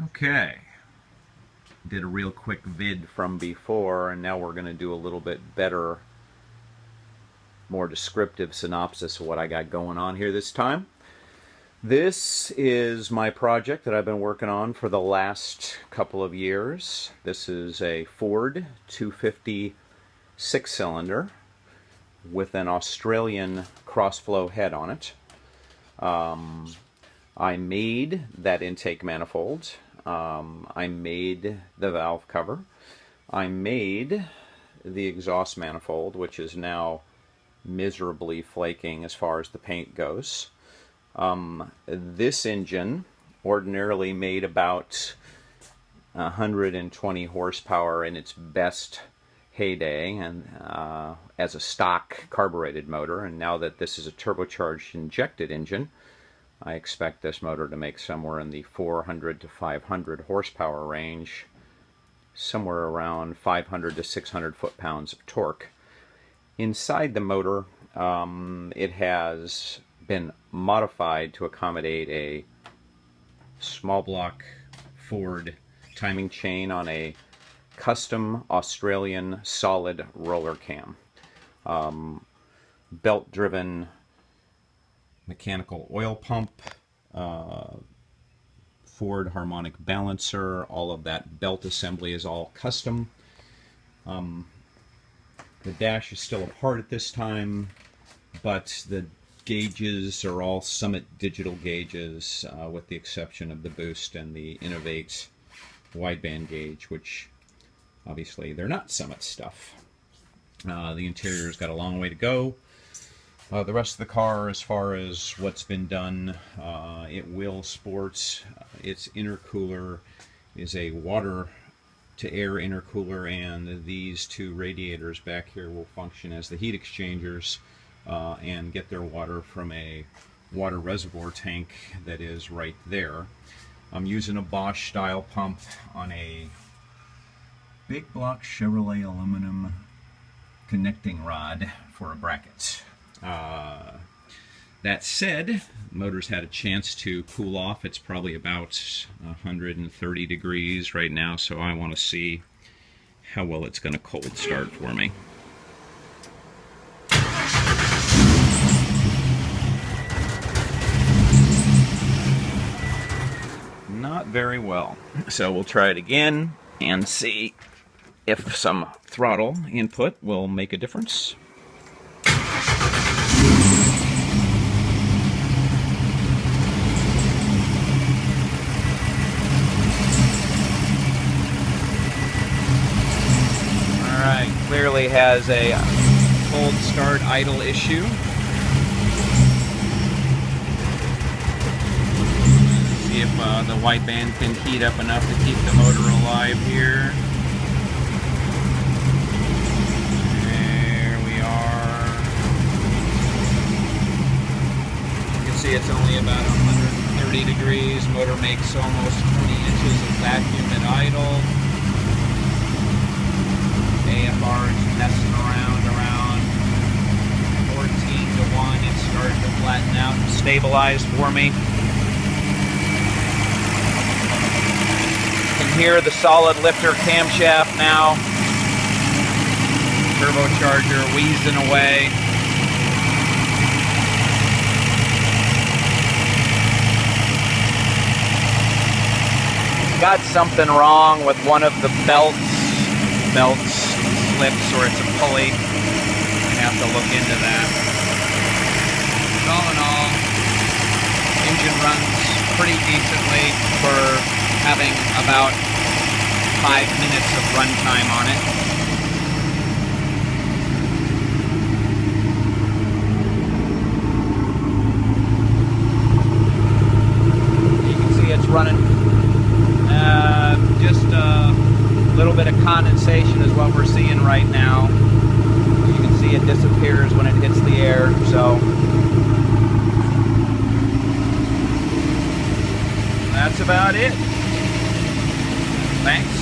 Okay, did a real quick vid from before, and now we're going to do a little bit better, more descriptive synopsis of what I got going on here this time. This is my project that I've been working on for the last couple of years. This is a Ford 250 six-cylinder with an Australian cross-flow head on it. I made that intake manifold. I made the valve cover. I made the exhaust manifold, which is now miserably flaking as far as the paint goes. This engine ordinarily made about 120 horsepower in its best heyday, and as a stock carbureted motor, and now that this is a turbocharged injected engine, I expect this motor to make somewhere in the 400 to 500 horsepower range, somewhere around 500 to 600 foot-pounds of torque. Inside the motor, it has been modified to accommodate a small block Ford timing chain on a custom Australian solid roller cam. Belt-driven mechanical oil pump, Ford harmonic balancer, all of that belt assembly is all custom. The dash is still apart at this time, but the gauges are all Summit digital gauges, with the exception of the boost and the Innovate wideband gauge, which obviously they're not Summit stuff. The interior's got a long way to go. The rest of the car, as far as what's been done, it will sport its intercooler is a water-to-air intercooler, and these two radiators back here will function as the heat exchangers and get their water from a water reservoir tank that is right there. I'm using a Bosch style pump on a big block Chevrolet aluminum connecting rod for a bracket. That said, the motor's had a chance to cool off. It's probably about 130 degrees right now, so I want to see how well it's going to cold start for me. Not very well. So we'll try it again and see if some throttle input will make a difference. Alright, clearly has a cold start idle issue. See if the wideband can heat up enough to keep the motor alive here. There we are. You can see it's only about 130 degrees. Motor makes almost 20 inches of vacuum at idle. AFR is messing around 14 to 1. It's starting to flatten out and stabilize for me. You can hear the solid lifter camshaft now. Turbocharger wheezing away. Got something wrong with one of the belts slips, or it's a pulley. I have to look into that. But all in all, engine runs pretty decently for having about 5 minutes of runtime on it. You can see it's running just a little bit of condensation is what we're seeing right now. You can see it disappears when it hits the air, so that's about it. Thanks.